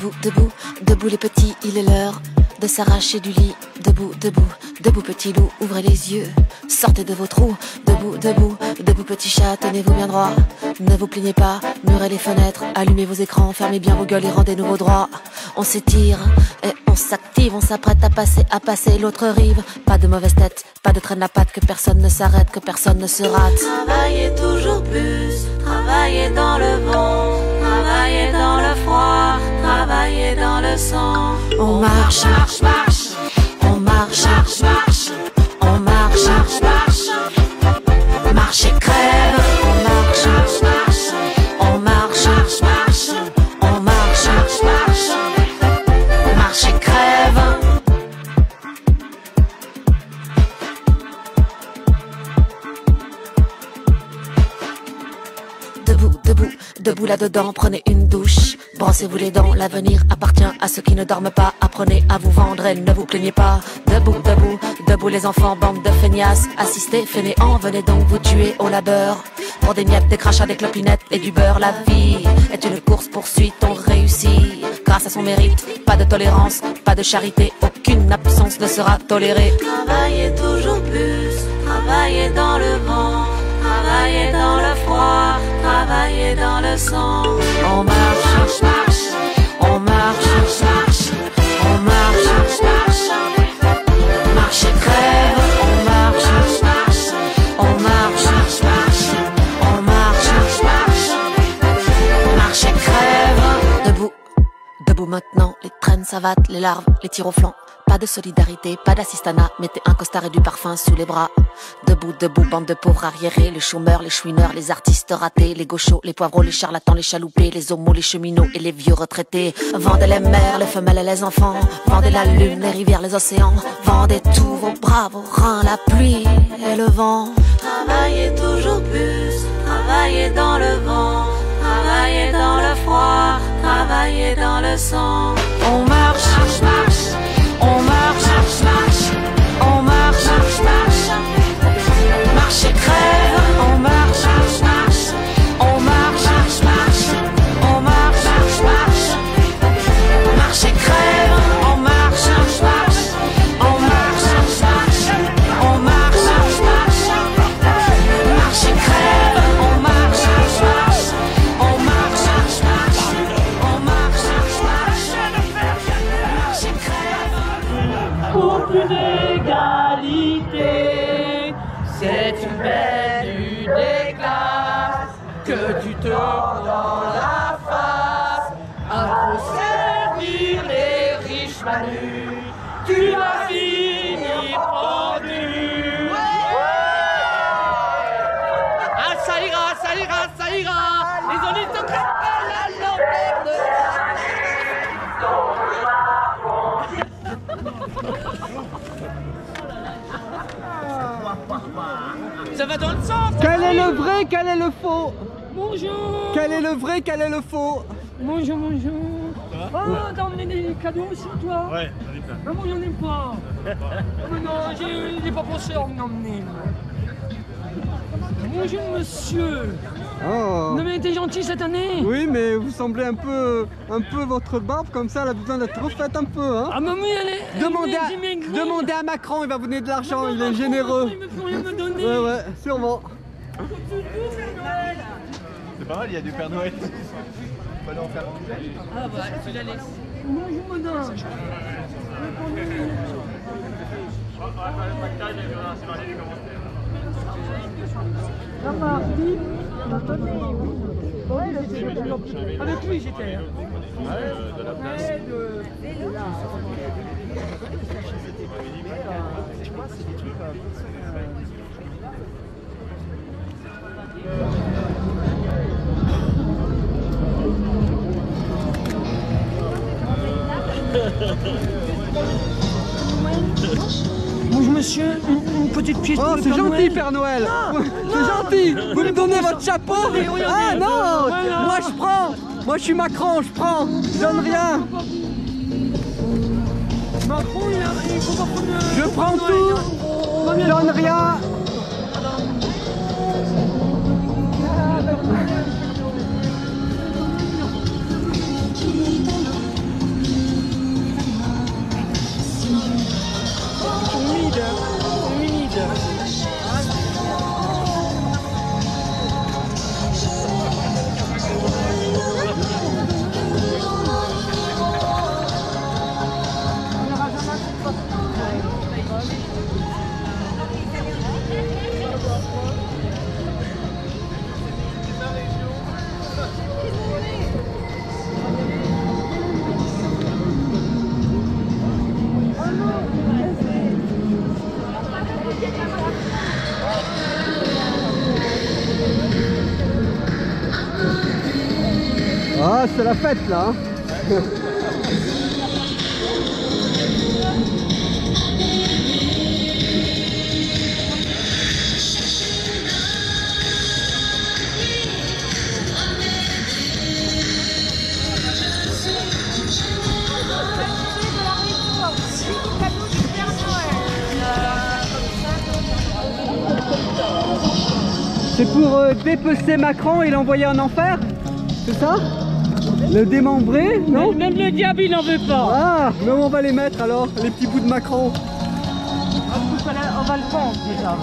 Debout, debout, debout les petits, il est l'heure de s'arracher du lit. Debout, debout, debout petit loup, ouvrez les yeux, sortez de vos trous. Debout, debout, debout petit chat, tenez-vous bien droit. Ne vous plaignez pas, murez les fenêtres, allumez vos écrans, fermez bien vos gueules et rendez-nous vos droits. On s'étire et on s'active, on s'apprête à passer l'autre rive. Pas de mauvaise tête, pas de traîne la patte, que personne ne s'arrête, que personne ne se rate. Travaillez toujours plus, travaillez dans le vent, travaillez dans le froid, travaillez dans le sang. On marche, marche, marche, on marche, marche, marche, on marche, marche, marche, marche et crève. On marche, marche, marche, on marche, marche, marche, on marche, marche, marche. marche et crève. Debout, debout, debout là-dedans, prenez une douche. Brossez-vous les dents, l'avenir appartient à ceux qui ne dorment pas. Apprenez à vous vendre et ne vous plaignez pas. Debout, debout, debout les enfants, bande de feignasses. Assistez, fainéants, venez donc vous tuer au labeur. Pour des miettes, des crachats, des clopinettes et du beurre, la vie est une course-poursuite, on réussit grâce à son mérite. Pas de tolérance, pas de charité, aucune absence ne sera tolérée. Travaillez toujours plus, travaillez dans le vent, travaillez dans le froid, travaillez dans le sang. On marche, Marche, marche, on marche, marche, on marche, marche, marche, marche et crève. On marche, marche, on marche, marche, marche, on marche, marche. marche et crève. Debout, debout maintenant, les traînes savates, les larves, les tirs au flanc. Pas de solidarité, pas d'assistanat, mettez un costard et du parfum sous les bras. Debout, debout, bande de pauvres arriérés, les chômeurs, les chouineurs, les artistes ratés, les gauchos, les poivreaux, les charlatans, les chaloupés, les homos, les cheminots et les vieux retraités. Vendez les mers, les femelles et les enfants, vendez la lune, les rivières, les océans, vendez tous vos bras, vos reins, la pluie et le vent. Travaillez toujours plus, travaillez dans le vent, travaillez dans le froid, travaillez dans le sang. On marche, Marche, marche, on marche, marche, marche, on marche, marche, marche, marche et crève. On marche, marche, marche, on marche, marche, marche, on marche, marche, marche, marche et crève. On marche, marche, marche, on marche, marche, on marche, marche et crève. On marche, on marche, on marche, marche et crève. Pour plus d'égalité, c'est une belle lutte des classes que tu te prends dans la face. À trop servir les riches manus, tu vas finir pendu. Ah, ça ira, ça ira, ça ira. Les aristocrates à la lanterne. Ça va dans le sens. Quel est le vrai, quel est le faux? Bonjour. Quel est le vrai, quel est le faux? Bonjour, bonjour. Oh, t'as emmené des cadeaux aussi, toi? Ouais, j'en ai plein. Ah, moi, j'en ai pas. Oh, mais non, j'ai pas pensé à en emmener. Bonjour, monsieur. Oh. Vous avez été gentil cette année? Oui, mais vous semblez un peu votre barbe comme ça, elle a besoin d'être refaite un peu, hein? Ah, mais oui, elle est. Demandez à Macron, il va vous donner de l'argent, il est généreux. Il me peut rien me donner. Ouais, sûrement. C'est pas mal, il y a du Père Noël. Faut aller en faire un. Ah, bah, je la laisse. Bonjour, madame. Avec lui, j'étais. Bonjour monsieur, une petite pièce pour Oh, le c'est Père gentil, Noël. Père Noël. C'est gentil. Vous me donnez votre chapeau. Ah non, moi je prends. Moi je suis Macron, je prends. Je donne rien. Macron, il faut pas prendre... Je prends tout. Je donne rien. Ah, c'est la fête là. C'est pour dépecer Macron et l'envoyer en enfer? C'est ça? Le démembrer, non? Même le diable il n'en veut pas. Ah, mais où on va les mettre alors, les petits bouts de Macron? On va le prendre déjà.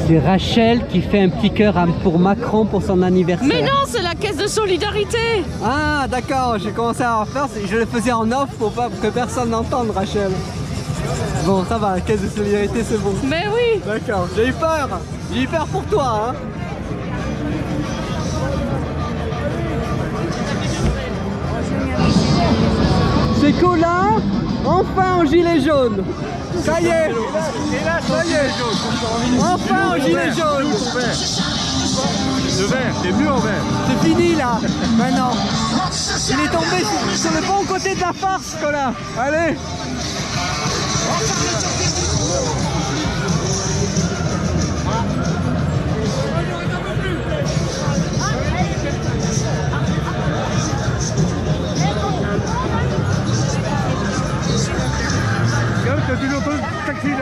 C'est Rachel qui fait un petit cœur pour Macron pour son anniversaire. Mais non, c'est la caisse de solidarité. Ah d'accord, j'ai commencé à en faire, je le faisais en off pour que personne n'entende Rachel. Bon ça va, la caisse de solidarité c'est bon. Mais oui. D'accord, j'ai eu peur pour toi hein. C'est cool hein. Enfin en gilet jaune. Ça y est, ça y est, enfin en gilet jaune. Le vert, c'est mieux en vert. C'est fini là, maintenant. Il est tombé sur le bon côté de la farce, Colin. Allez. T'as toujours pas le taxi là.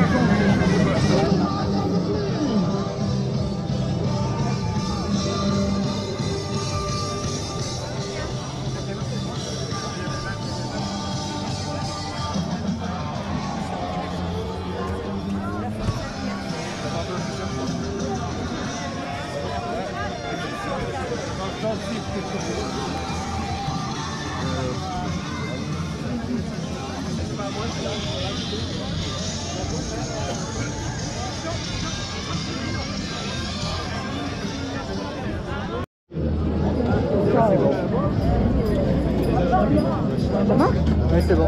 Ça marche? Oui, c'est bon.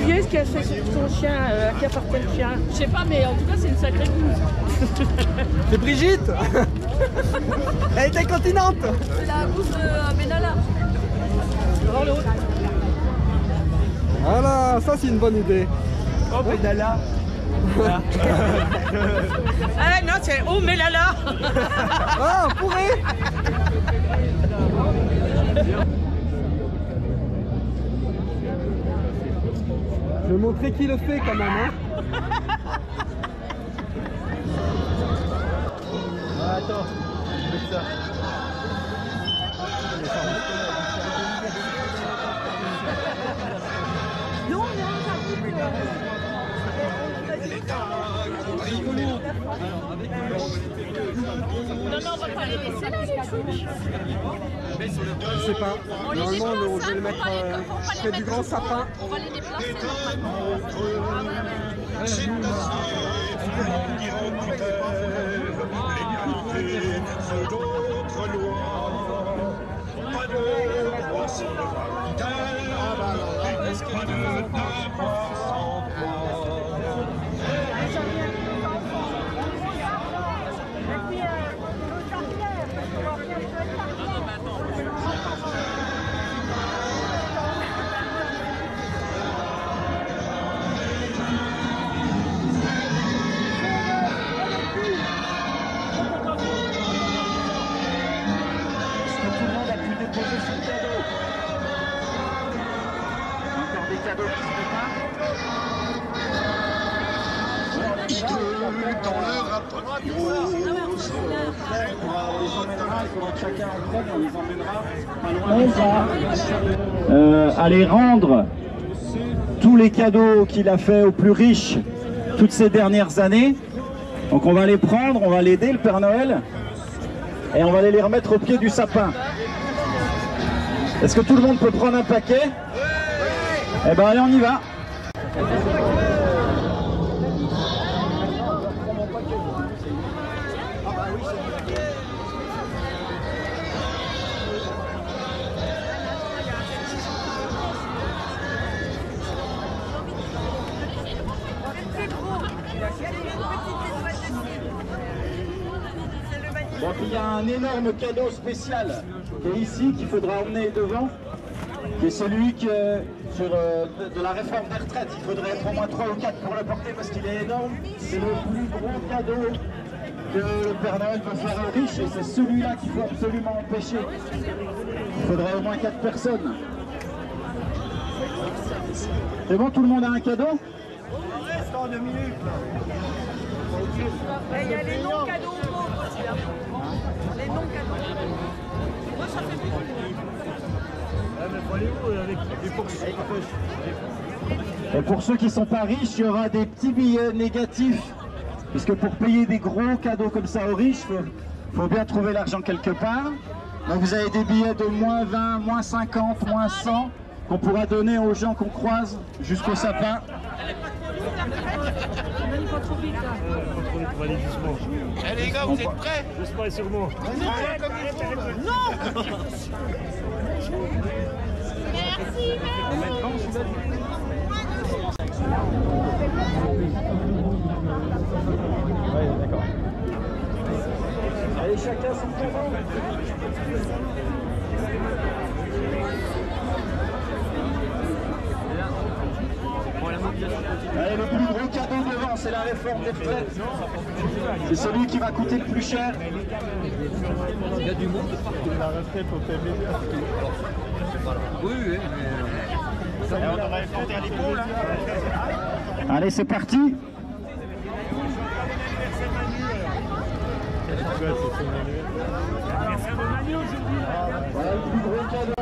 Qui est-ce qui a fait son chien, à qui appartient le chien? Je sais pas, mais en tout cas, c'est une sacrée bouse. C'est Brigitte. Elle était continente. C'est la bouse de Benalla. Dans le haut. Voilà, ça c'est une bonne idée. Oh, Benalla. Ah non, c'est Oh Melala. Ah, on pourrait. Je vais montrer qui le fait quand même. Hein. Ah, attends, avec ça. Non, non, on va pas les laisser là, les trucs. Je sais pas. Normalement, on devait le mettre près du grand sapin. On va les déplacer normalement. cadeaux qui se préparent. Aller rendre tous les cadeaux qu'il a fait aux plus riches toutes ces dernières années. Donc on va les prendre, on va l'aider, le Père Noël, et on va aller les remettre au pied du sapin. Est-ce que tout le monde peut prendre un paquet? Eh ben allez, on y va. Donc il y a un énorme cadeau spécial qui est ici, qu'il faudra emmener devant, qui est celui que, de la réforme des retraites. Il faudrait être au moins 3 ou 4 pour le porter parce qu'il est énorme. C'est le plus gros cadeau que le Père Noël peut faire aux riches et c'est celui-là qu'il faut absolument empêcher. Il faudrait au moins 4 personnes. C'est bon, tout le monde a un cadeau? Il reste en 2 minutes là. Il y a les non-cadeaux pauvres aussi. Les non-cadeaux. Moi, ça fait beaucoup. Et pour ceux qui ne sont pas riches, il y aura des petits billets négatifs. Puisque pour payer des gros cadeaux comme ça aux riches, il faut bien trouver l'argent quelque part. Donc vous avez des billets de moins 20, moins 50, moins 100 qu'on pourra donner aux gens qu'on croise jusqu'au sapin. Eh les gars, vous êtes prêts? J'espère et sûrement. Non. Allez, chacun son cadeau. Allez, le plus gros cadeau devant, c'est la réforme des retraites. C'est celui qui va coûter le plus cher. Il y a du monde de partout. La retraite au PV. Oui, mais... on aurait porté à l'épaule. Allez, c'est parti. Voilà le plus gros cadeau.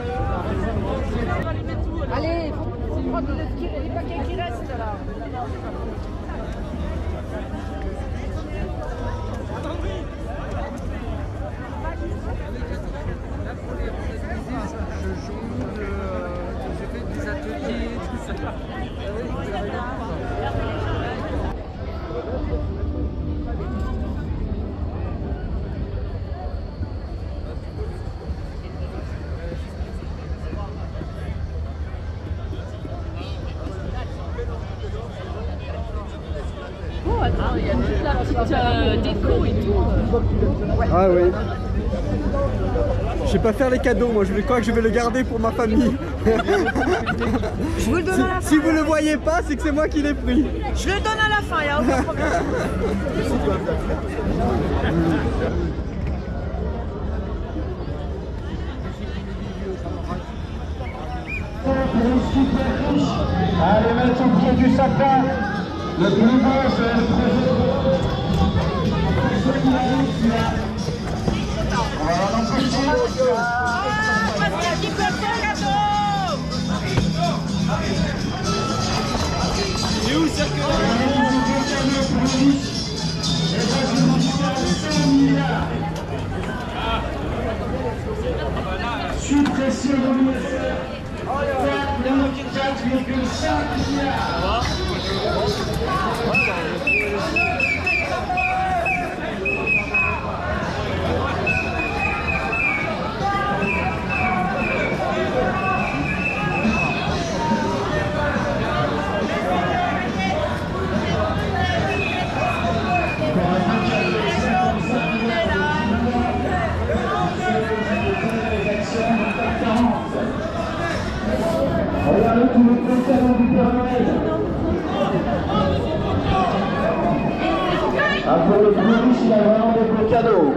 Allez, il faut prendre les paquets qui restent là. J'ai fait des ateliers, tout ça. Oh, attends, il y a toute la petite déco et tout. Ah oui. Je sais pas faire les cadeaux, moi je crois que je vais le garder pour ma famille. Je vous le donne à la fin. Si vous le voyez pas, c'est que c'est moi qui l'ai pris. Je le donne à la fin, il n'y a aucun problème. Allez, mettre au pied du sapin. Le plus beau, c'est le projet. On va l'empêcher. C'est où le cercueil? Suppression de l'USR. 4,5 milliards. Regardez tous les beaux cadeaux du Père Noël. Ah, pour le plus riche, il a vraiment des beaux cadeaux.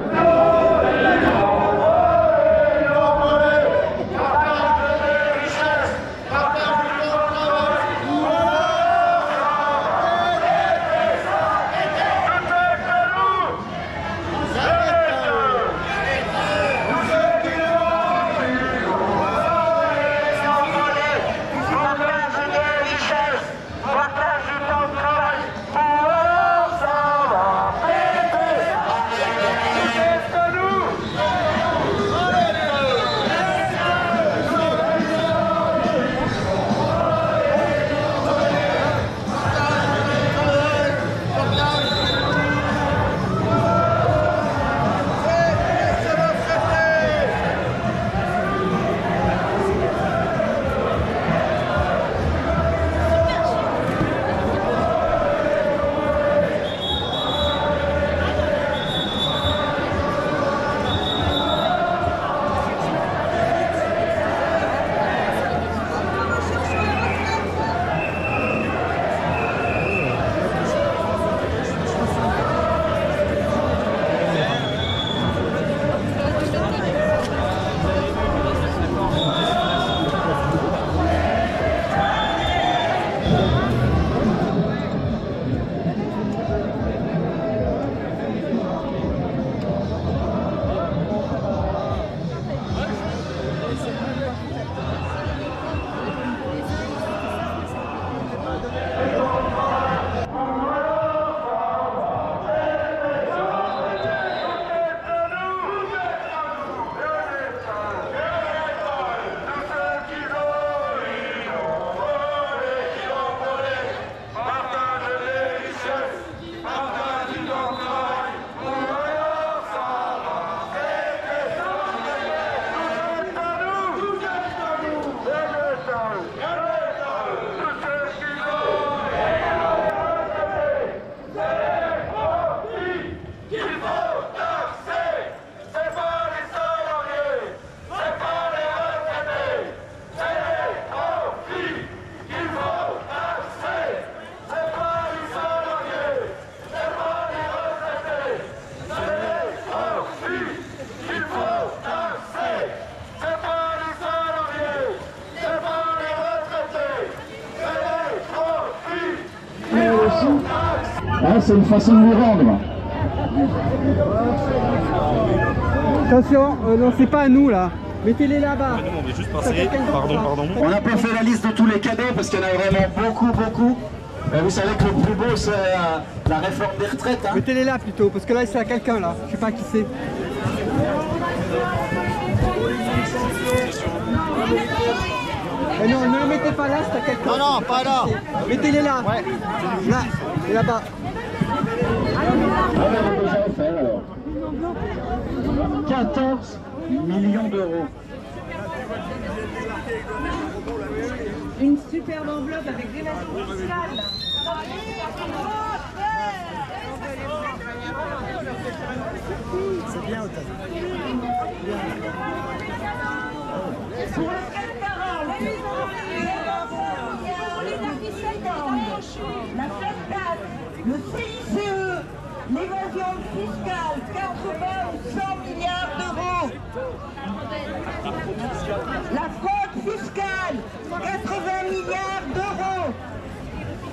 Hein, c'est une façon de lui rendre. Attention, non, c'est pas à nous là. Mettez-les là-bas. On va juste passer. Pardon. On n'a pas fait la liste de tous les cadeaux parce qu'il y en a vraiment beaucoup. Vous savez que le plus beau, c'est la réforme des retraites. Hein. Mettez-les là plutôt, parce que là, c'est à quelqu'un là. Je sais pas qui c'est. Non, ne les mettez pas là, c'est à quelqu'un. Non, pas là. Mettez-les là. Ouais. Là et là-bas. On a déjà offert alors 14 millions d'euros. Une superbe enveloppe avec des masques fiscales. C'est bien, Otan. Pour le CAC 40, la FLAC, le CICE, l'évasion fiscale, 80 ou 100 milliards d'euros. La fraude fiscale, 80 milliards d'euros.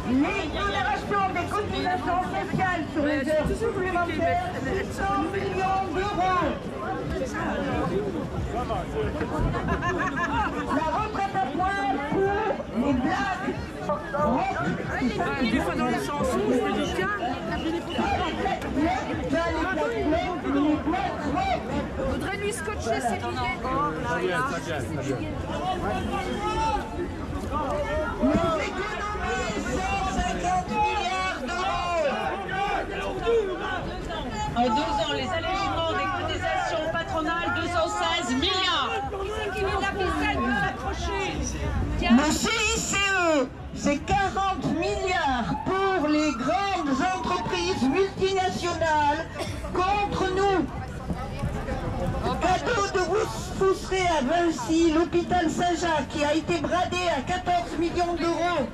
L'exonération des cotisations sociales sur les heures supplémentaires, 100 millions d'euros. La retraite à poil pour les blagues. Des fois dans les chansons, je me dis tiens, faudrait lui scotcher ses billets. Les économies, 150 milliards d'euros. En 2 ans, les allégements des cotisations patronales, 216 milliards. Le CICE, c'est 40 milliards pour les grandes entreprises multinationales contre nous. Cadeau de Fousseret à Vinci, l'hôpital Saint-Jacques qui a été bradé à 14 millions d'euros.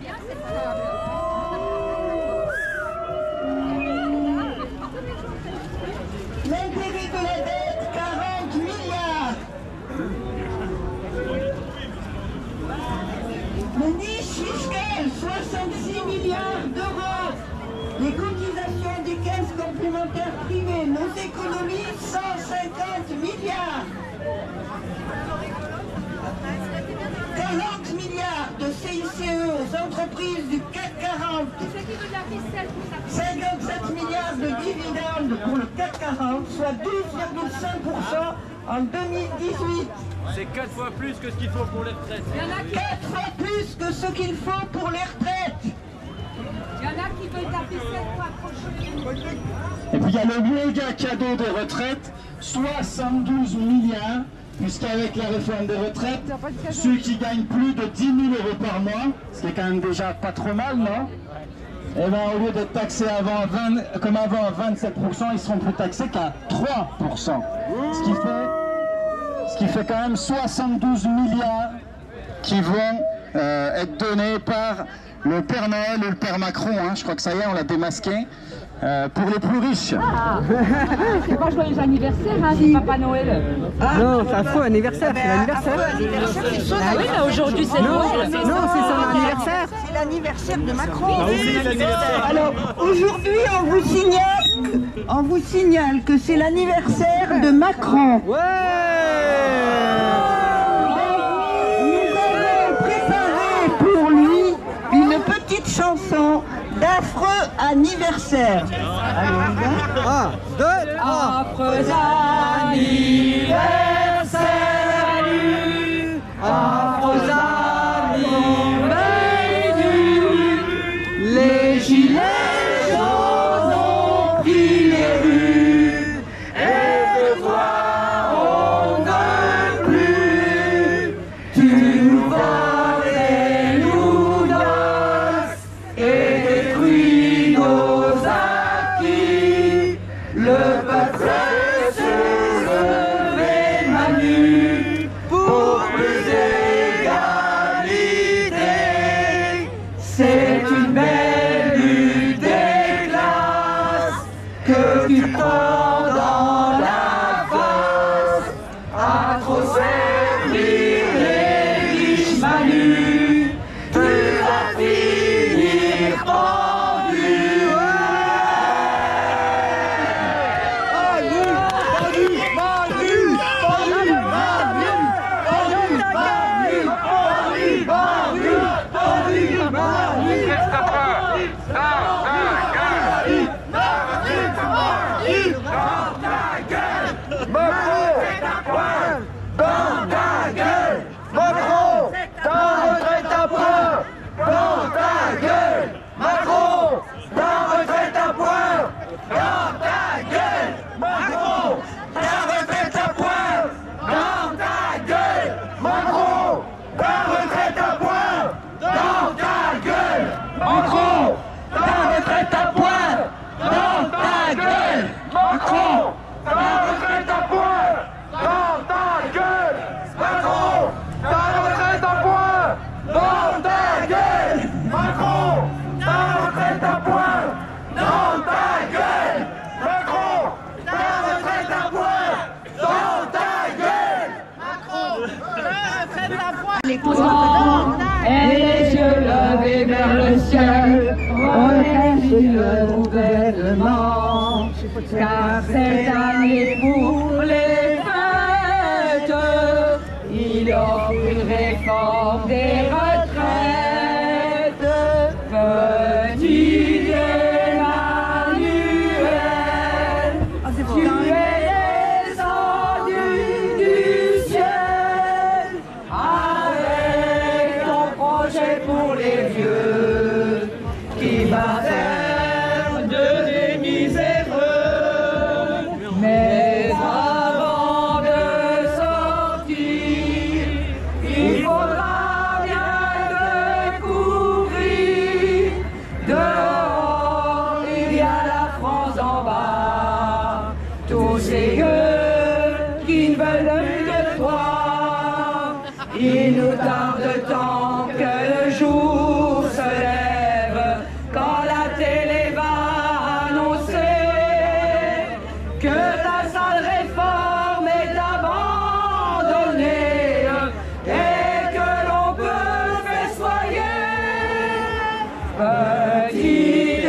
L'intérêt de la dette, 40 milliards. Le niche fiscal, 66 milliards d'euros. Les cotisations des caisses complémentaires privées, nos économies, 150 milliards. 40 milliards de CICE aux entreprises du CAC 40. 57 milliards de dividendes pour le CAC 40, soit 12,5% en 2018. C'est 4 fois plus que ce qu'il faut pour les retraites. Il y en a 4 fois plus que ce qu'il faut pour les retraites. Il y en a qui veulent la ficelle pour accrocher. Et puis il y a le méga cadeau des retraites, 72 milliards, puisqu'avec la réforme des retraites, ceux qui gagnent plus de 10 000 euros par mois, ce qui est quand même déjà pas trop mal, non? Et bien au lieu d'être taxés comme avant à 27%, ils seront plus taxés qu'à 3%. Ce qui fait quand même 72 milliards qui vont être donnés par le Père Noël ou le Père Macron, hein, je crois que ça y est, on l'a démasqué, pour les plus riches. C'est pas joyeux anniversaire, hein, c'est Papa Noël. Non, c'est un faux anniversaire, c'est l'anniversaire. Ah oui, mais aujourd'hui c'est Noël. Non, c'est son anniversaire. C'est l'anniversaire de Macron. Alors aujourd'hui, on vous signale que c'est l'anniversaire de Macron. Ouais. Nous avons préparé pour lui une petite chanson d'affreux anniversaire. Allez, on y va. 1, 2, 3. Affreux anniversaire, affreux anniversaire, Les gilets jaunes ont pris les rues, et de toi on ne plus. Tu nous voles et nous danses, et détruis nos acquis. Le peuple s'est levé manu pour plus d'égalité. C'est une belle lutte des classes que tu prends dans la face. À trop servir les riches manus, tu vas finir pendu. car cette année pour les fêtes, il offre une réforme des retraites. Petit Emmanuel, tu es descendu du ciel avec ton projet pour les vieux qui va faire de des miséreux. Mais avant de sortir, il faudra bien découvrir. Dehors, il y a la France en bas, tous ces gueux qui ne veulent plus de toi. Il nous tarde tant que le jour se lève, quand la télé va annoncer que la sale réforme est abandonnée et que l'on peut festoyer. Petit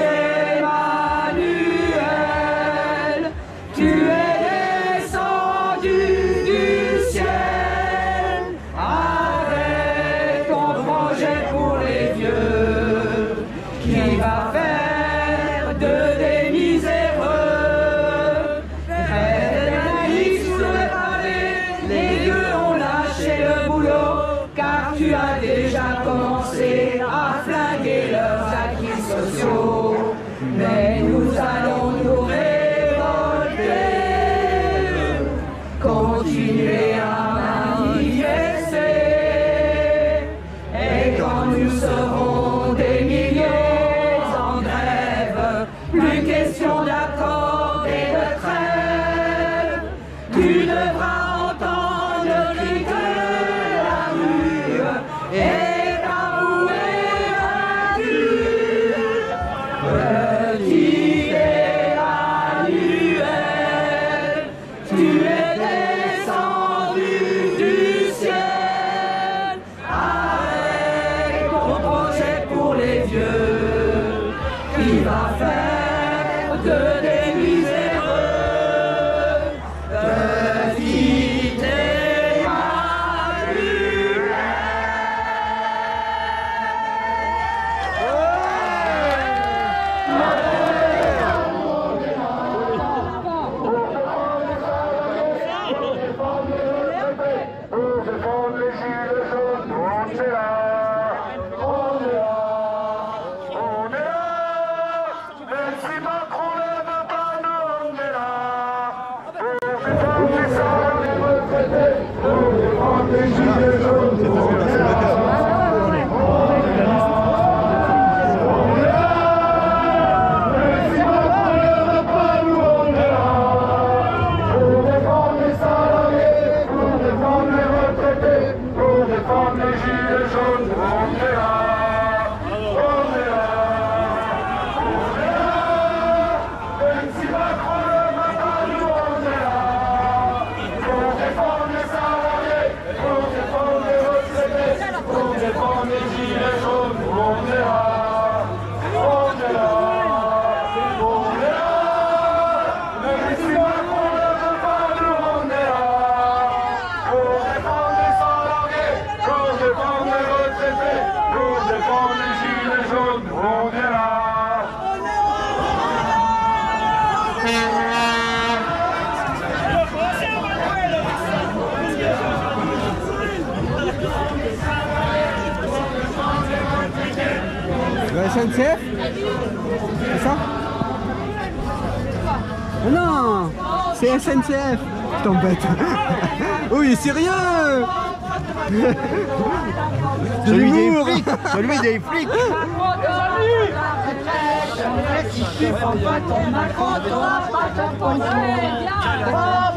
Emmanuel, tu es descendu du ciel avec ton projet pour les vieux qui va faire de des miséreux. Près de la liste sur le pavé, les vieux ont lâché le boulot, car tu as déjà commencé à flinguer leurs acquis sociaux. Mais nous allons nous révolter, continuer à manifester, et quand nous serons des milliers en grève, plus question d'accord et de trêve. Tu devras entendre le cri de la rue et t'avouer vaincu. Petit Emmanuel, tu es descendu du ciel avec ton projet pour les vieux qui va faire de des miséreux. Petit La SNCF? C'est ça? Oh non! C'est SNCF! Je t'embête! Oh, il est sérieux! De l'humour! Celui des flics. Si tu prends pas ton Macron, tu n'auras pas de pognon. Prends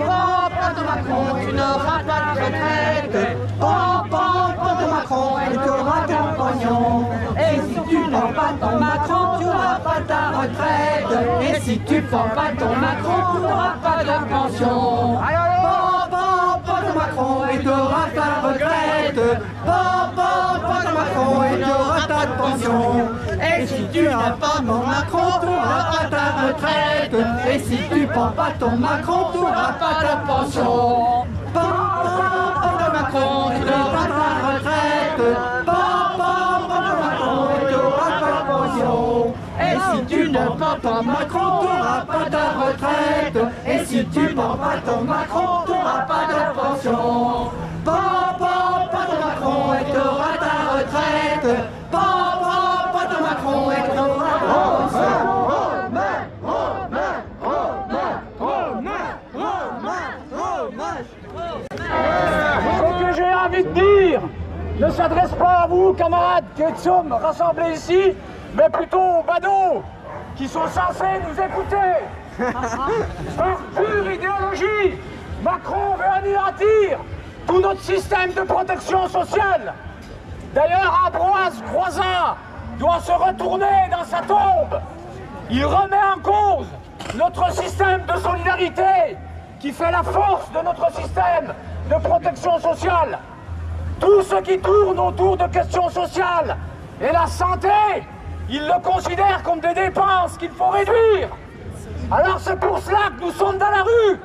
ton Macron, tu n'auras pas de retraite. Prends ton Macron, et tu auras ton pognon. Et si tu prends pas ton Macron, tu n'auras pas ta retraite. Et si tu prends pas ton Macron, tu n'auras pas de pension. Prends ton Macron, et tu auras ta retraite. Prends ton Macron, et tu auras ta pension. Et Et si tu n'as pas mon Macron, t'auras pas ta retraite. Et si tu prends pas ton Macron, t'auras pas ta pension. Papa de Macron, t'auras ta retraite. Papa de Macron, t'auras ta pension. Et si tu ne prends pas Macron, t'auras pas ta retraite. Et si tu prends pas ton Macron, t'auras pas de pension. Papa de Macron, et t'auras ta retraite. Papa de Macron, et t'auras ta pension. Ce que j'ai envie de dire ne s'adresse pas à vous, camarades, qui sommes rassemblés ici, mais plutôt aux badauds qui sont censés nous écouter. Par pure idéologie, Macron veut anéantir tout notre système de protection sociale. D'ailleurs, Ambroise Croizat doit se retourner dans sa tombe. Il remet en cause notre système de solidarité qui fait la force de notre système de protection sociale. Tout ce qui tourne autour de questions sociales et la santé, il le considère comme des dépenses qu'il faut réduire. Alors c'est pour cela que nous sommes dans la rue.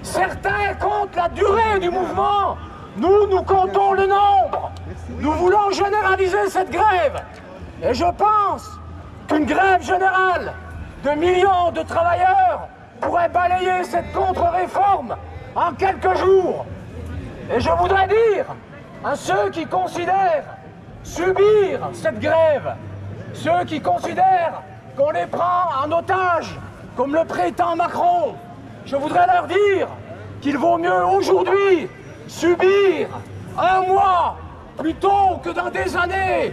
Certains comptent la durée du mouvement, nous comptons le nombre. Nous voulons généraliser cette grève. Et je pense qu'une grève générale de millions de travailleurs pourrait balayer cette contre-réforme en quelques jours. Et je voudrais dire à ceux qui considèrent subir cette grève, ceux qui considèrent qu'on les prend en otage, comme le prétend Macron, je voudrais leur dire qu'il vaut mieux aujourd'hui subir un mois plutôt que dans des années,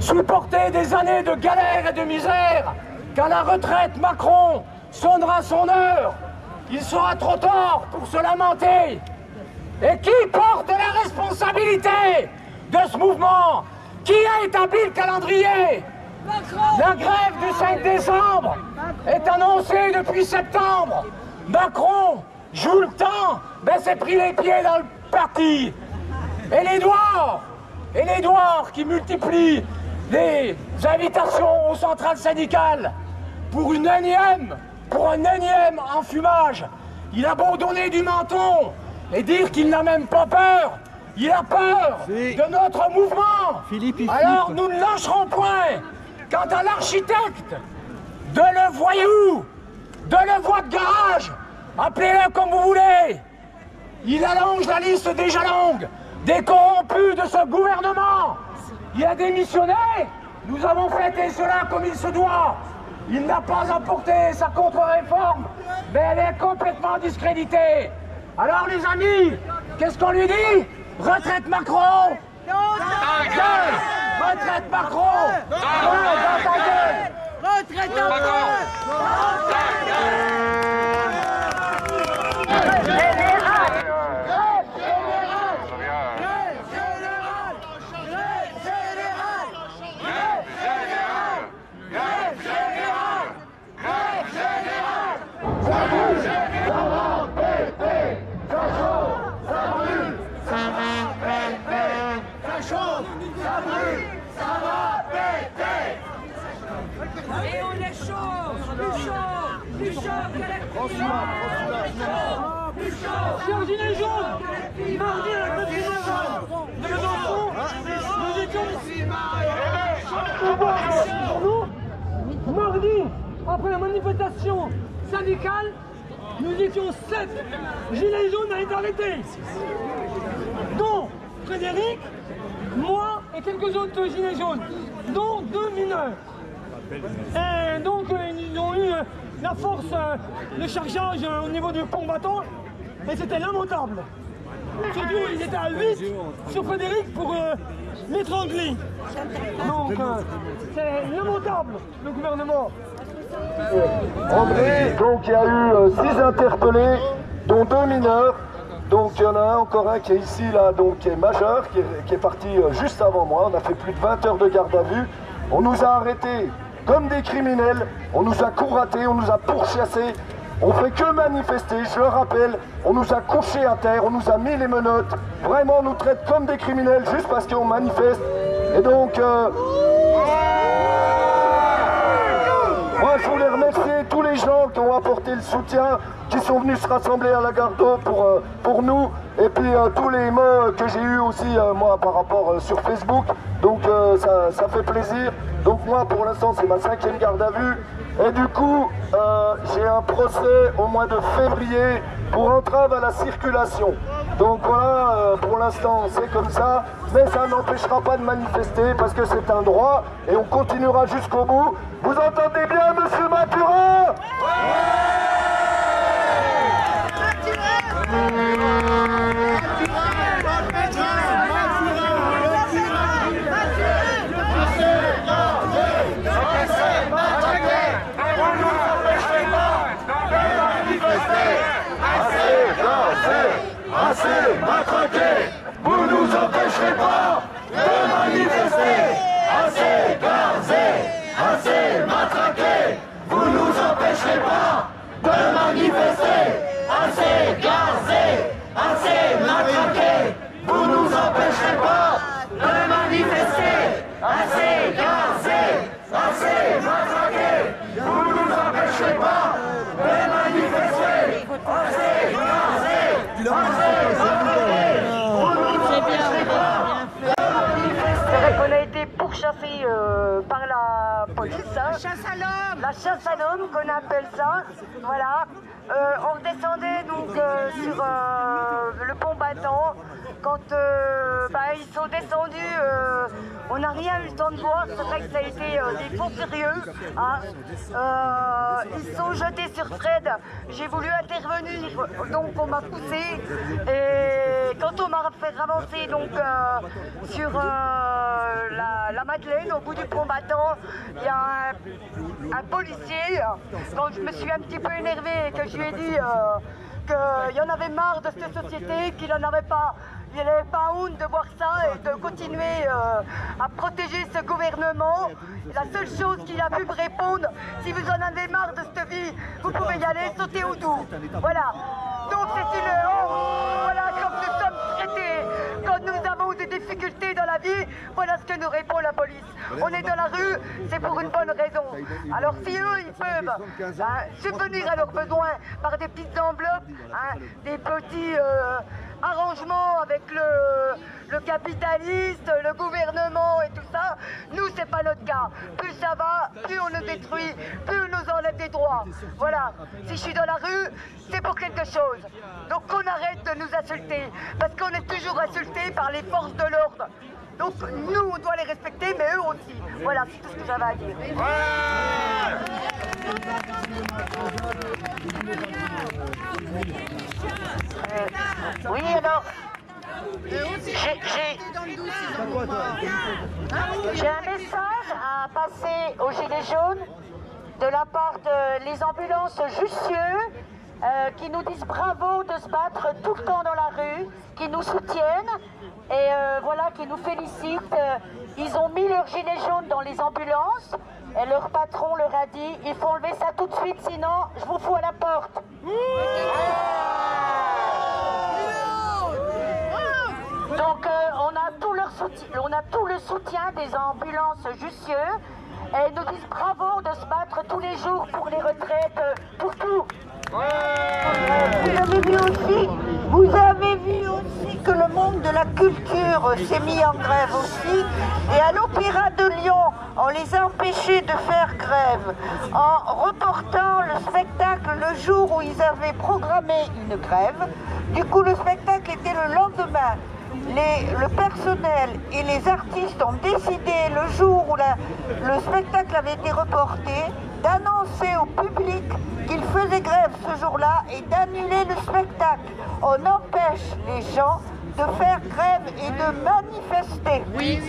supporter des années de galère et de misère. Quand la retraite Macron sonnera son heure, il sera trop tard pour se lamenter. Et qui porte la responsabilité de ce mouvement? Qui a établi le calendrier? Macron. La grève du 5 décembre est annoncée depuis septembre. Macron joue le temps, ben s'est pris les pieds dans le parti. Et les Douars qui multiplient les invitations aux centrales syndicales pour un énième enfumage. Il a beau donner du menton et dire qu'il n'a même pas peur, il a peur de notre mouvement. Alors nous ne lâcherons point. Quant à l'architecte de le voyou, de le voie de garage, appelez-le comme vous voulez, il allonge la liste déjà longue des corrompus de ce gouvernement. Il a démissionné, nous avons fêté cela comme il se doit. Il n'a pas emporté sa contre-réforme, mais elle est complètement discréditée. Alors les amis, qu'est-ce qu'on lui dit? Retraite Macron, ta gueule. Retraite Macron, dans ta gueule. Retraite Macron, dans ta gueule. Et on est chaud, plus chaud que la Chers gilets jaunes, mardi à la grève générale de Besançon, nous étions mardi, après la manifestation syndicale, nous étions 7 gilets jaunes à être arrêtés, dont Frédéric, moi et quelques autres gilets jaunes, dont 2 mineurs. Et donc ils ont eu la force de chargeage au niveau du combattant et c'était lamentable. Surtout ils étaient à 8 sur Frédéric pour l'étrangler. Donc c'est lamentable le gouvernement. André, donc il y a eu 6 interpellés, dont 2 mineurs. Donc il y en a encore un qui est ici, là, donc qui est majeur, qui est parti juste avant moi. On a fait plus de 20 heures de garde à vue. On nous a arrêtés comme des criminels, on nous a courratés, on nous a pourchassés. On fait que manifester, je le rappelle, on nous a couchés à terre, on nous a mis les menottes. Vraiment, on nous traite comme des criminels juste parce qu'on manifeste. Et donc... le soutien, qui sont venus se rassembler à la gare d'eau pour nous. Et puis tous les mots que j'ai eu aussi moi par rapport sur Facebook. Donc ça fait plaisir. Donc moi pour l'instant c'est ma 5e garde à vue. Et du coup j'ai un procès au mois de février pour entrave à la circulation. Donc voilà, pour l'instant c'est comme ça, mais ça n'empêchera pas de manifester parce que c'est un droit et on continuera jusqu'au bout. Vous entendez bien, monsieur Mathurin? Assez matraqué, vous nous empêcherez pas de manifester. Assez gazé, assez matraqué, vous nous empêcherez pas de manifester. Assez gazé, assez matraqué, vous nous empêcherez pas de manifester. Assez gazé, assez matraqué, vous nous empêcherez pas de manifester. Assez gazé. C'est vrai qu'on a été pourchassé par la police. Hein. La chasse à l'homme qu'on appelle ça. Voilà. On redescendait donc sur le pont battant. Quand ils sont descendus, on n'a rien eu le temps de voir. C'est vrai que ça a été des faux furieux. Hein. Ils sont jetés sur Fred. J'ai voulu intervenir, donc on m'a poussé. Et quand on m'a fait avancer donc sur la Madeleine, au bout du pont battant, il y a un policier. Quand je me suis un petit peu énervée et que je lui ai dit qu'il y en avait marre de cette société, qu'il n'en avait pas. Il n'avait pas honte de voir ça et de continuer à protéger ce gouvernement. La seule chose qu'il a pu me répondre, si vous en avez marre de cette vie, vous pouvez y aller, sauter au doux. Voilà. Donc c'est une honte. Voilà, comme nous sommes traités, quand nous avons des difficultés dans la vie, voilà ce que nous répond la police. On est dans la rue, c'est pour une bonne raison. Alors si eux, ils peuvent subvenir à leurs besoins par des petites enveloppes, des petits arrangements avec le capitaliste, le gouvernement et tout ça, nous c'est pas notre cas. Plus ça va, plus on nous détruit, plus on nous enlève des droits. Voilà, si je suis dans la rue, c'est pour quelque chose. Donc qu'on arrête de nous insulter, parce qu'on est toujours insultés par les forces de l'ordre. Donc nous on doit les respecter, mais eux aussi. Voilà, c'est tout ce que j'avais à dire. Oui, alors, j'ai un message à passer aux Gilets jaunes de la part de les ambulances Jussieu qui nous disent bravo de se battre tout le temps dans la rue, qui nous soutiennent et voilà, qui nous félicitent. Ils ont mis leurs gilets jaunes dans les ambulances et leur patron leur a dit il faut enlever ça tout de suite, sinon je vous fous à la porte. Donc on a tout le soutien des ambulances Jussieu et ils nous disent bravo de se battre tous les jours pour les retraites, pour tout. Vous avez vu aussi que le monde de la culture s'est mis en grève aussi. Et à l'Opéra de Lyon, on les a empêchés de faire grève en reportant le spectacle le jour où ils avaient programmé une grève. Du coup, le spectacle était le lendemain. Le personnel et les artistes ont décidé le jour où le spectacle avait été reporté d'annoncer au public qu'ils faisaient grève ce jour-là et d'annuler le spectacle. On empêche les gens de faire grève et de manifester. Oui.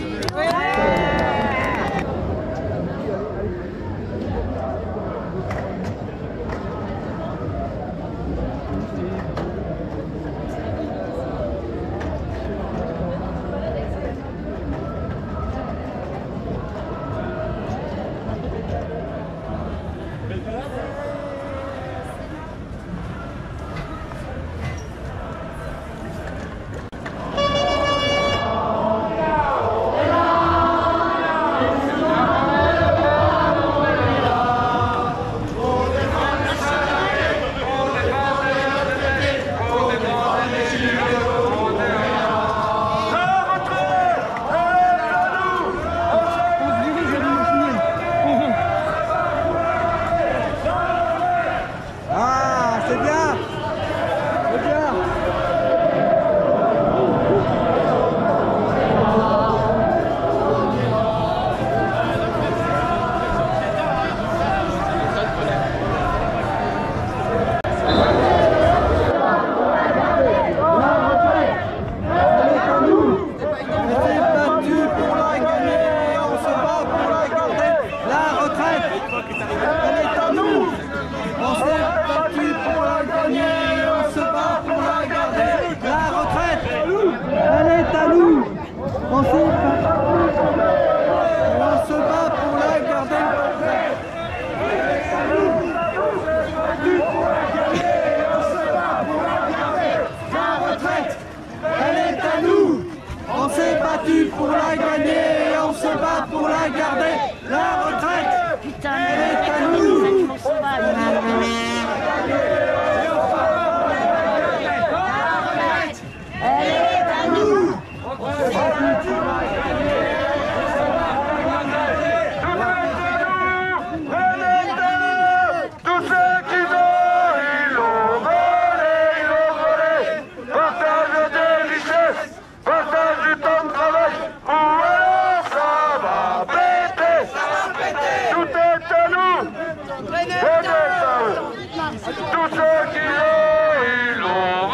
tous ceux qui l'ont, ils l'ont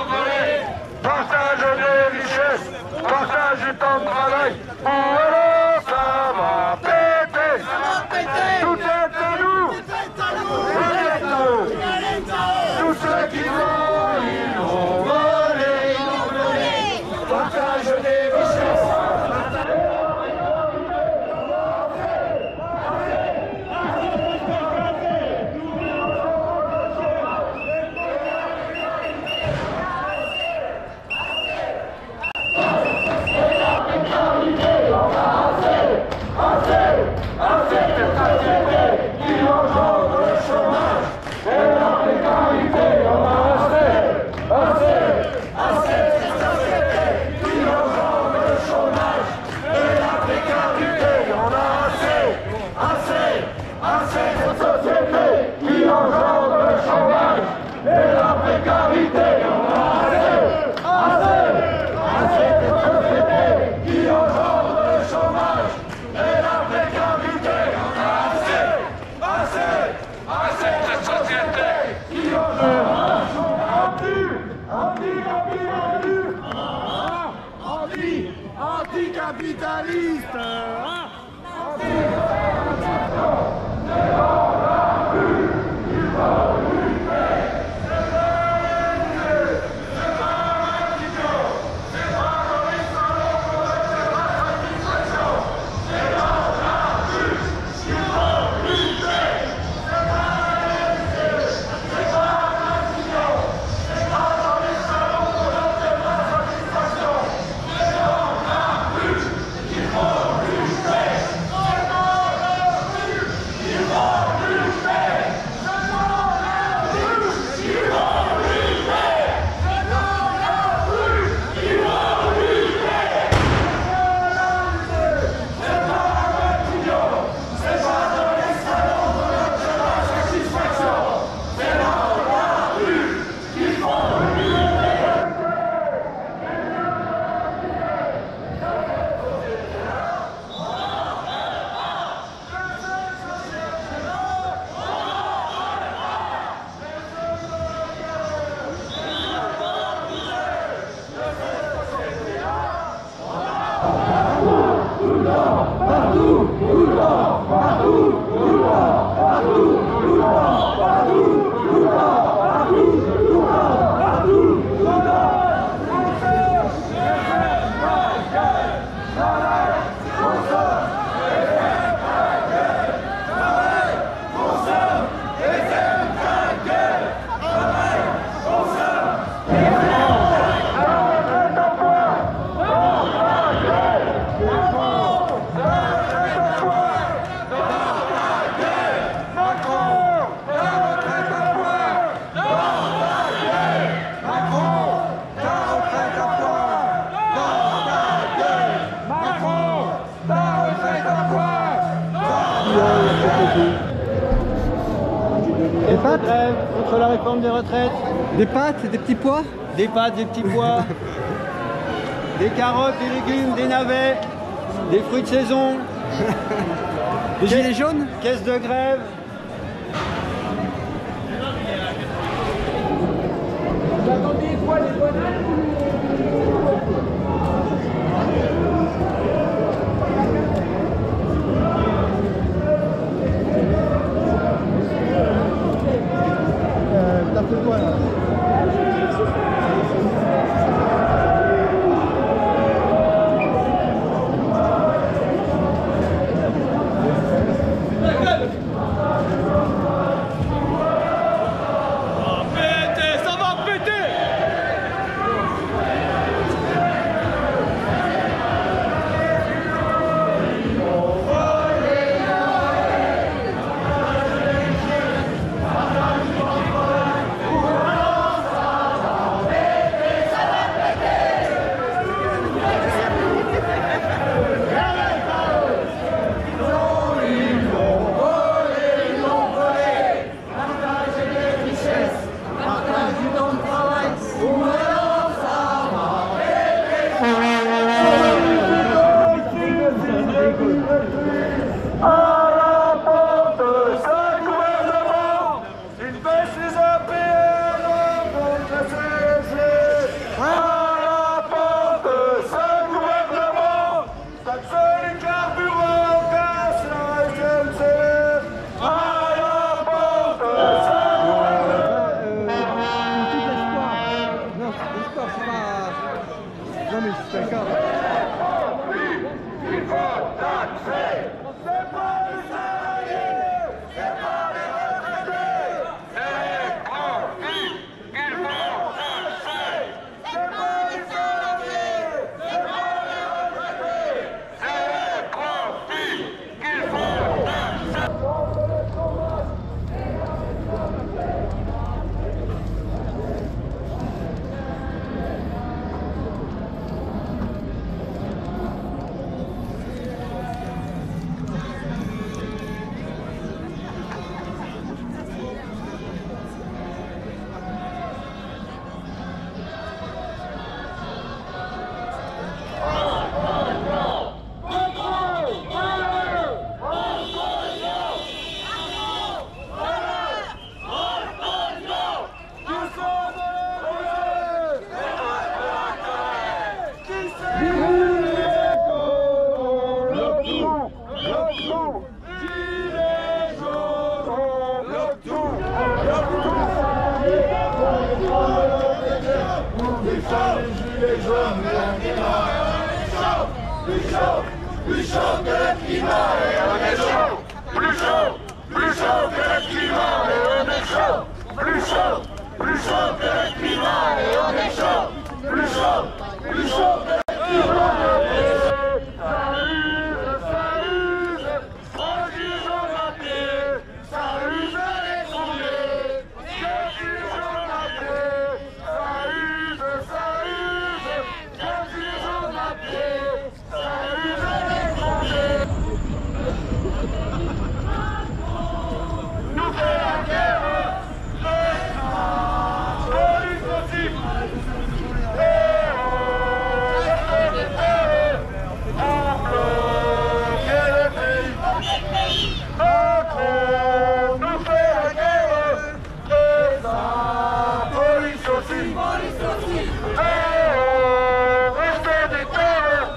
volé. Partage des richesses, partage du temps de travail. Ou alors ça va péter. Tout est à nous. Tous ceux qui l'ont, ils l'ont volé. Partage des richesses. Anticapitaliste, Des pâtes contre la réforme des retraites. Des pâtes, des petits pois. Des pâtes, des petits pois. Des carottes, des légumes, des navets. Des fruits de saison. Des gilets jaunes. Caisse de grève. Vous attendez quoi, les bananes? T'as fait quoi là? Ça va péter! bloque tout. Gilets jaunes, on bloque tout. On défend les gilets jaunes, mais on est chaud. Plus chaud que le climat et on est chaud. Plus chaud que le climat et on est chaud. Plus chaud que le climat et on est chaud. Plus chaud que le climat. Ça use, franchissons la pied. Ça use les tournées. Franchissons la pied. Ça use, franchissons la pied. Ça use les tournées. Nous fait la guerre. Police aussi. Macron nous fait la guerre, et ça, police aussi. Et on reste des terres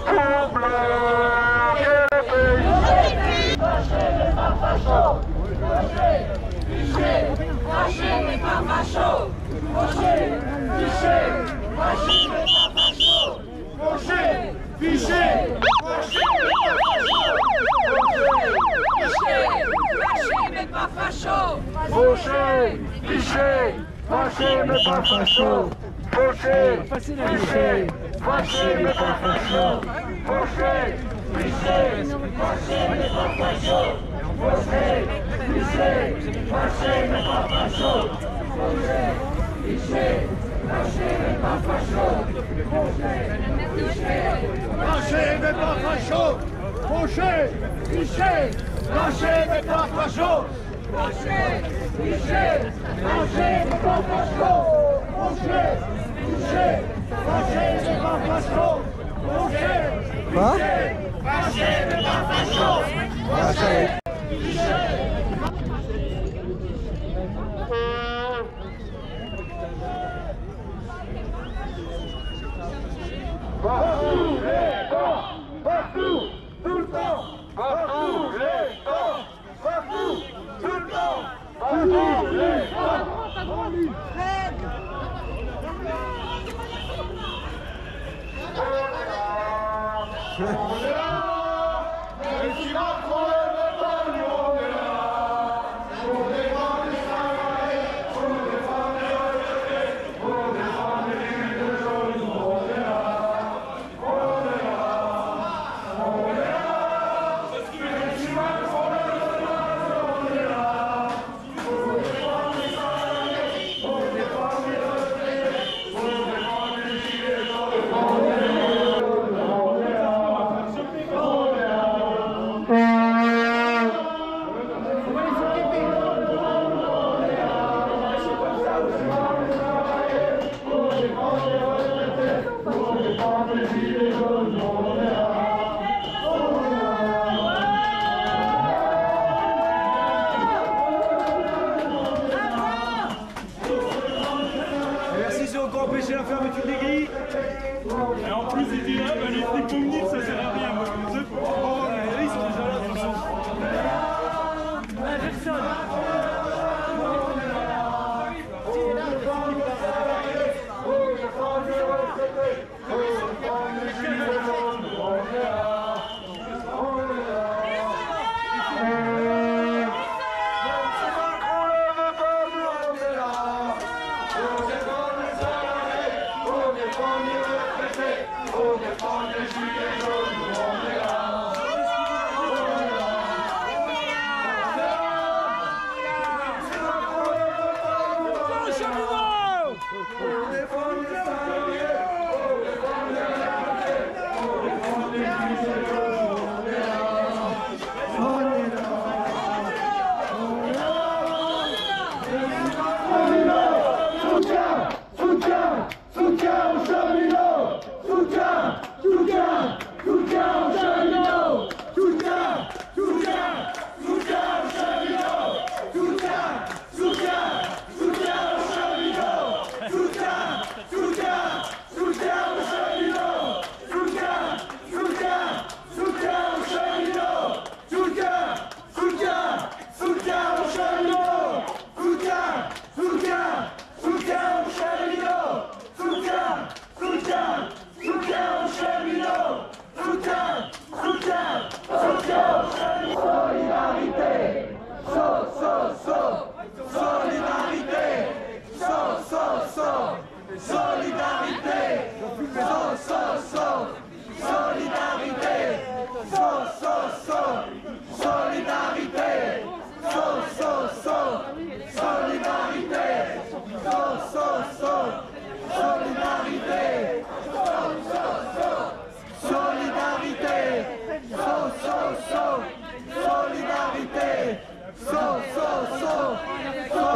pour bloquer le pays. Fâché mais pas facho. Fâché mais pas facho. Fâché mais pas facho. Fâché mais pas facho. Fauché, fiché, fâché mais pas facho. Fauché, fiché, fâché mais pas facho. Fauché, fiché, fâché mais pas facho. Fauché, fiché, fâché mais pas facho. Fauché, fiché, fâché mais pas facho. Fauché, fiché, fâché mais pas facho. Fauché, fiché, fâché mais pas facho. Fauché, fiché, fâché mais pas facho. Fauché, fiché, fâché mais pas facho. Fauché, fiché, fâché mais pas facho. Fauché, fiché. Partout les temps, partout, tout le temps, partout les temps, partout, tout le temps, partout les temps. On est là, même si Macron ne veut pas, nous on est là. On défend les salariés, on défend les retraités, on défend les gilets jaunes, on est là.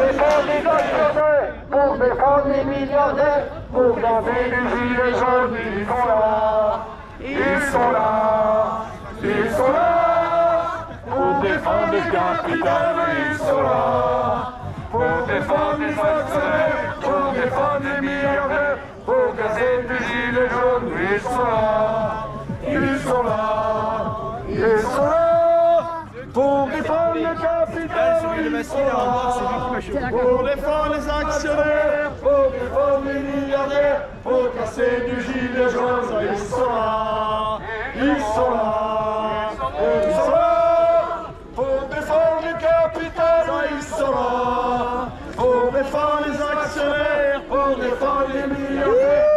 Défendre les actionnaires, pour défendre les milliardaires, pour garder les gilets jaunes, ils sont là, ils sont là, ils sont là, pour défendre les capitales, ils sont là, pour défendre les actionnaires, pour défendre les milliardaires, pour casser les gilets jaunes, ils sont là, ils sont là, ils sont là. Pour défendre les capitales, ils sont là. Pour défendre les actionnaires, pour défendre les milliardaires, pour casser du gilet jaune, ils sont là. Ils sont là. Ils sont là. Pour défendre les capitales, ils sont là. Pour défendre les actionnaires, pour défendre les milliardaires.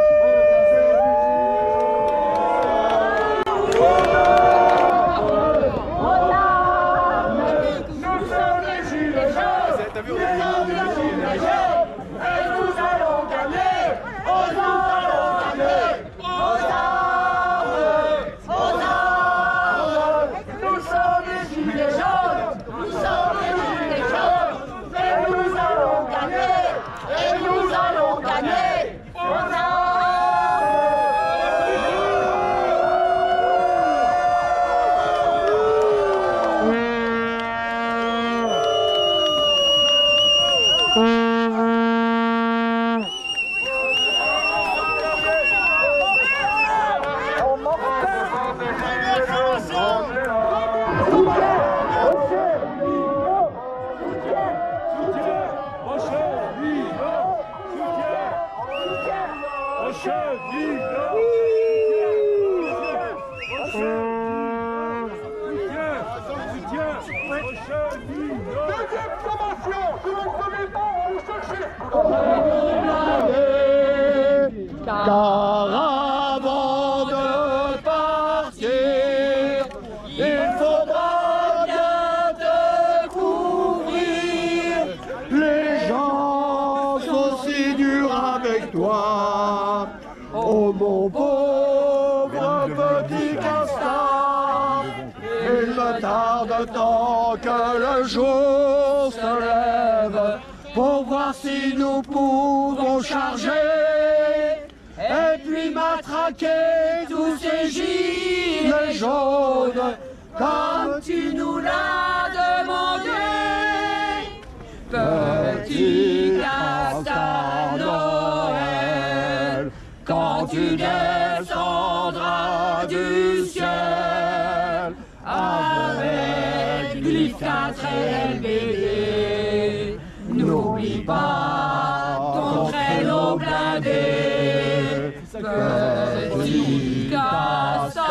Car avant de partir, il faudra bien découvrir. Les gens sont si durs avec toi. Oh mon pauvre petit castor, il me tarde tant que le jour se lève pour voir si nous pouvons charger et puis matraquer tous ces gilets jaunes comme tu nous l'as demandé. Petit castor Noël, quand tu descendras du ciel avec Glyph 4 et LBD, n'oublie pas ton traîneau blindé. Petit castor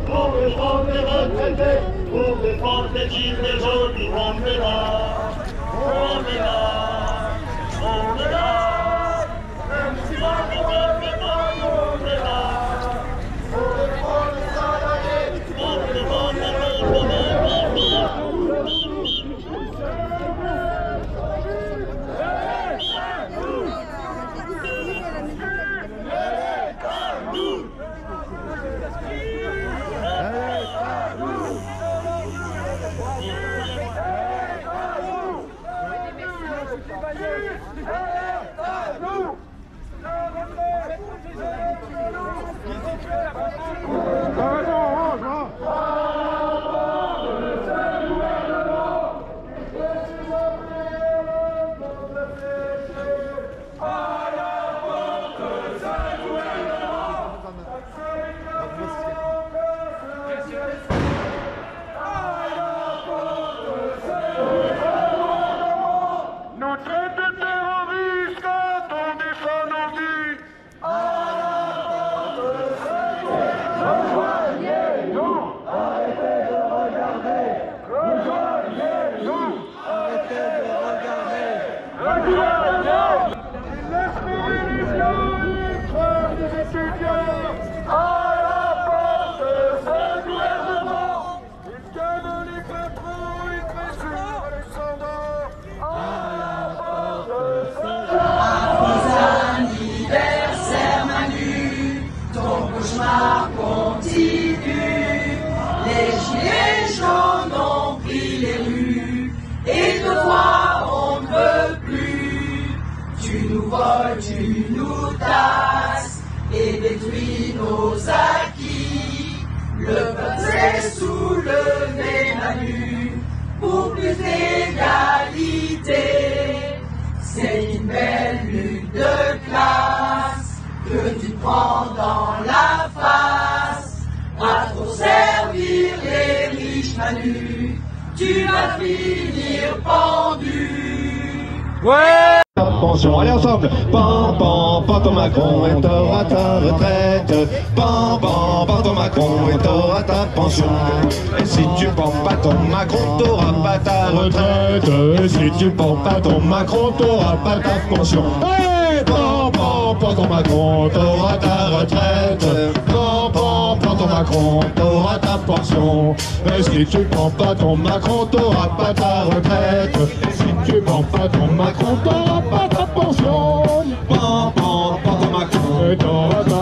Pour défendre les retraités, pour défendre les gilets jaunes, on est là, on est là, on est là, même si on ne fait pas, on est là, pour défendre les salariés, pour défendre les Continue, les gilets jaunes ont pris les rues et de toi on ne veut plus. Tu nous voles, tu nous tasses et détruis nos acquis. Le peuple s'est soulevé Manu pour plus d'égalité. C'est une belle lutte de classe que tu prends dans la face. À trop servir les riches Manu, tu vas finir pendu. Ouais! Pension, allez ensemble! Pan, pan, pan ton Macron et t'auras ta retraite. Pan, pan, pan ton Macron et t'auras ta pension. Et si tu pends pas ton Macron, t'auras pas ta retraite. Et si tu pends pas ton Macron, t'auras pas ta pension. Hey! Pan, pan, pan ton Macron, t'auras ta retraite. Pan, pan, pan ton Macron, t'auras ta pension. Et si tu prends pas ton Macron, t'auras pas ta retraite. Et si tu prends pas ton Macron, t'auras pas ta pension. Pan, pan, pan ton Macron, t'auras ta